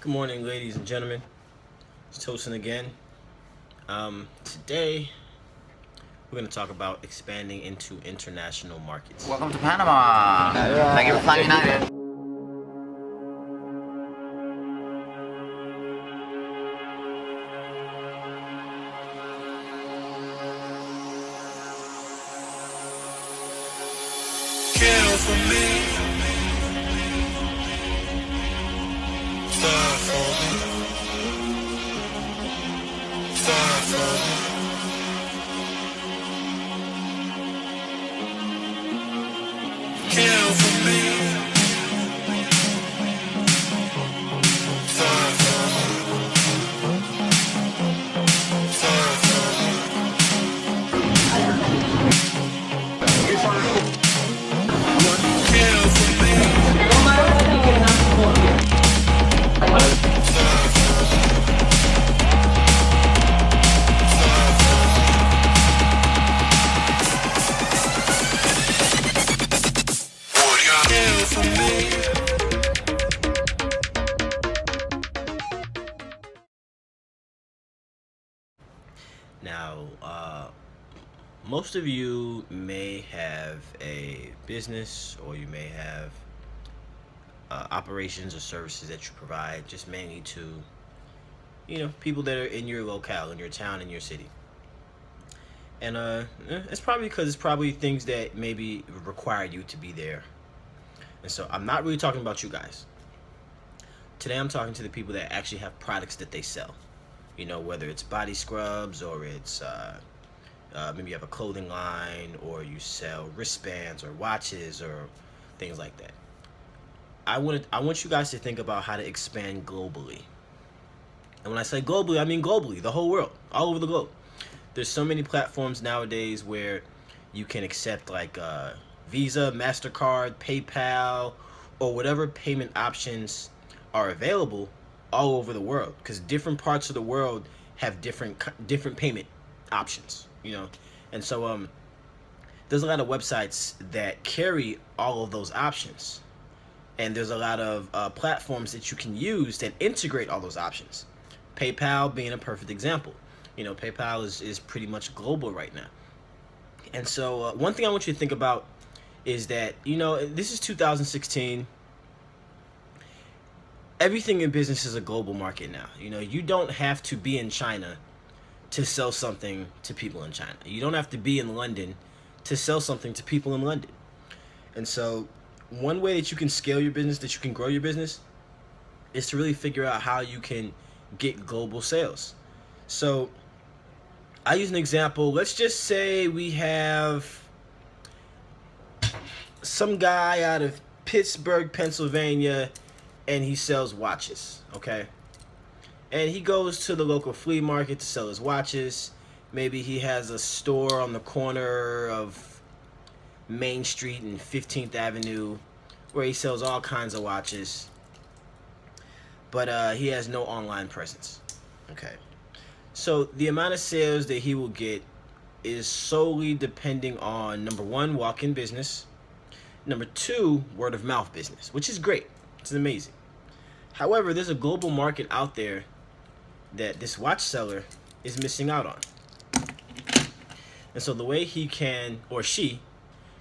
Good morning, ladies and gentlemen. It's Tosin again. Today, we're going to talk about expanding into international markets. Welcome to Panama. Thank you for flying United. Kill for me. Die for me. Die for me. Kill for me. Die for me. Die for me. Kill for me. Kill for me. Now, most of you may have a business or you may have operations or services that you provide just mainly to, people that are in your locale, in your town, in your city. And it's probably because it's probably things that maybe require you to be there. And so I'm not really talking about you guys. Today I'm talking to the people that actually have products that they sell. Whether it's body scrubs or it's maybe you have a clothing line or you sell wristbands or watches or things like that. I want you guys to think about how to expand globally. And when I say globally, I mean globally, the whole world, all over the globe. There's so many platforms nowadays where you can accept like Visa, MasterCard, PayPal, or whatever payment options are available all over the world, because different parts of the world have different payment options, and so there's a lot of websites that carry all of those options, and there's a lot of platforms that you can use that integrate all those options. PayPal being a perfect example. PayPal is pretty much global right now. And so one thing I want you to think about is that, this is 2016. Everything in business is a global market now. You don't have to be in China to sell something to people in China. You don't have to be in London to sell something to people in London. And so one way that you can scale your business, that you can grow your business, is to really figure out how you can get global sales. So I use an example. Let's just say we have some guy out of Pittsburgh, Pennsylvania, and he sells watches, okay? And he goes to the local flea market to sell his watches. Maybe he has a store on the corner of Main Street and 15th Avenue where he sells all kinds of watches. But he has no online presence, okay? So the amount of sales that he will get is solely depending on, number one, walk-in business. Number two, word of mouth business, which is great. It's amazing. However, there's a global market out there that this watch seller is missing out on. And so the way he can, or she,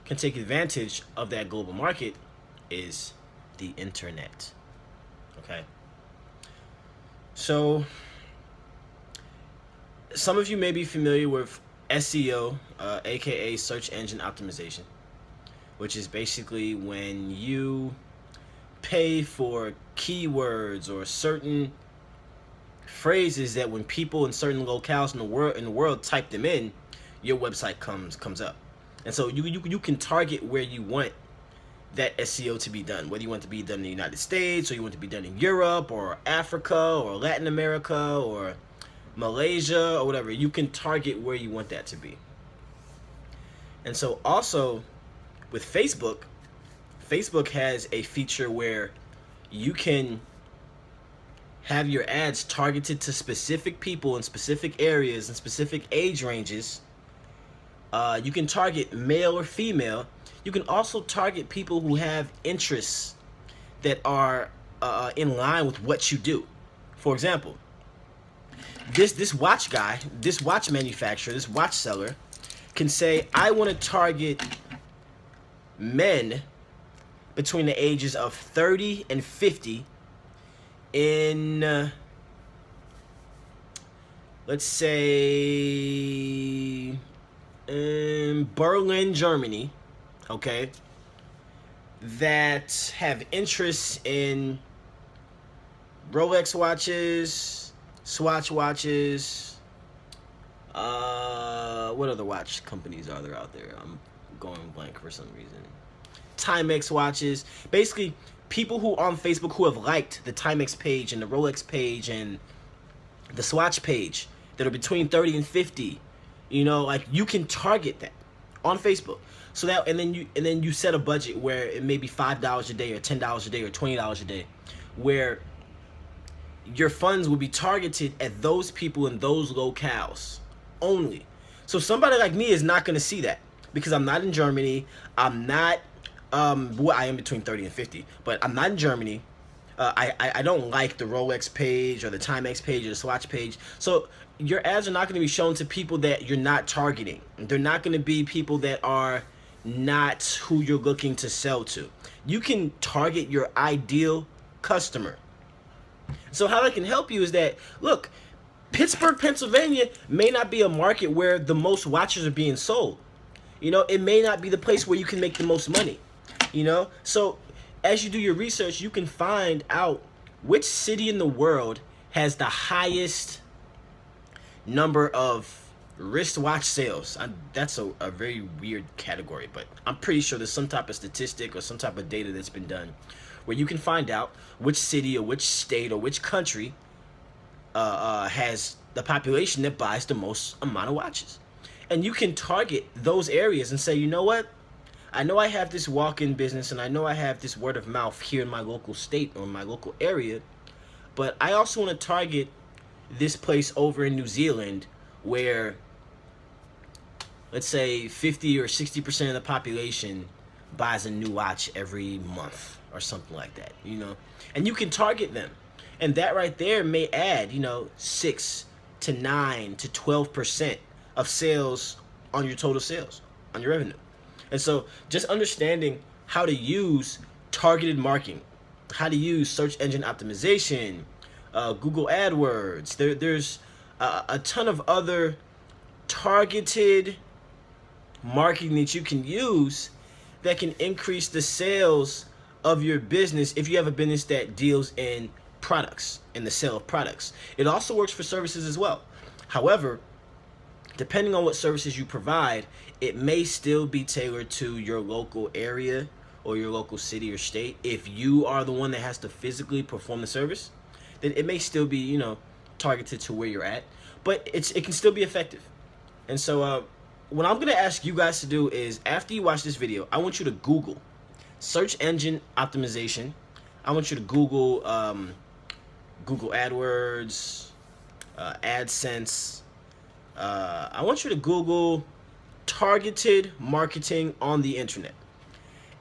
can take advantage of that global market is the internet. Okay? So some of you may be familiar with SEO, aka search engine optimization, which is basically when you pay for keywords or certain phrases that when people in certain locales in the world type them in, your website comes up. And so you can target where you want that SEO to be done, whether you want it to be done in the United States or you want it to be done in Europe or Africa or Latin America or Malaysia or whatever. You can target where you want that to be. And so also with Facebook has a feature where you can have your ads targeted to specific people in specific areas and specific age ranges. You can target male or female. You can also target people who have interests that are in line with what you do. For example, this watch guy, this watch manufacturer, this watch seller can say, I want to target men between the ages of 30 and 50 in, let's say, in Berlin, Germany, okay, that have interests in Rolex watches, Swatch watches, what other watch companies are there out there? I'm going blank for some reason. Timex watches. Basically, people who on Facebook who have liked the Timex page and the Rolex page and the Swatch page that are between 30 and 50, you know, like, you can target that on Facebook. So that, and then you set a budget where it may be $5 a day or $10 a day or $20 a day, where your funds will be targeted at those people in those locales only. So somebody like me is not going to see that because I'm not in Germany. I'm not, well, I am between 30 and 50, but I'm not in Germany. I don't like the Rolex page or the Timex page or the Swatch page. So your ads are not going to be shown to people that you're not targeting. They're not going to be people that are not who you're looking to sell to. You can target your ideal customer. So how that can help you is that, look, Pittsburgh, Pennsylvania may not be a market where the most watches are being sold. You know, it may not be the place where you can make the most money. You know, so as you do your research, you can find out which city in the world has the highest number of wristwatch sales. That's a very weird category, but I'm pretty sure there's some type of statistic or some type of data that's been done where you can find out which city or which state or which country has the population that buys the most amount of watches. And you can target those areas and say, you know what? I know I have this walk-in business and I know I have this word of mouth here in my local state or my local area, but I also want to target this place over in New Zealand where, let's say, 50 or 60% of the population buys a new watch every month or something like that, you know? And you can target them. And that right there may add, you know, 6 to 9 to 12% of sales on your total sales, on your revenue. And so just understanding how to use targeted marketing, how to use search engine optimization, Google AdWords. There's a ton of other targeted marketing that you can use that can increase the sales of your business if you have a business that deals in products, in the sale of products. It also works for services as well. However, depending on what services you provide, it may still be tailored to your local area or your local city or state. If you are the one that has to physically perform the service, then it may still be, you know, targeted to where you're at, but it can still be effective. And so what I'm going to ask you guys to do is, after you watch this video, I want you to Google search engine optimization. I want you to Google Google AdWords, AdSense. I want you to Google targeted marketing on the internet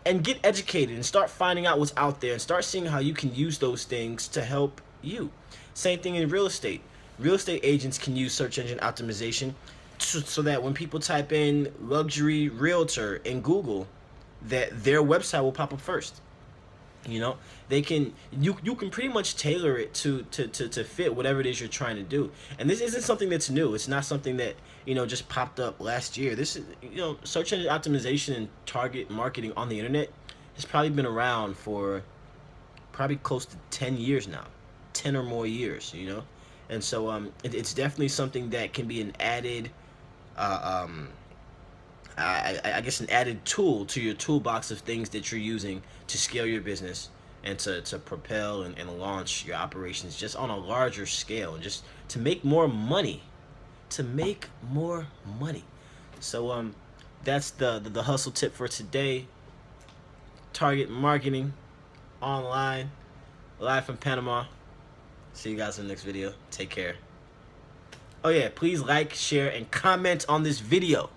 and get educated and start finding out what's out there and start seeing how you can use those things to help you. Same thing in real estate. Real estate agents can use search engine optimization so that when people type in luxury realtor in Google, that their website will pop up first. You know, they can, you can pretty much tailor it to fit whatever it is you're trying to do. And this isn't something that's new. It's not something that, you know, just popped up last year. This is, you know, search engine optimization and target marketing on the internet has probably been around for probably close to 10 years now, 10 or more years, you know. And so it's definitely something that can be an added I guess an added tool to your toolbox of things that you're using to scale your business and to propel and launch your operations just on a larger scale and just to make more money. So that's the hustle tip for today. Target marketing online, live from Panama. See you guys in the next video. Take care. Oh yeah, please like, share, and comment on this video.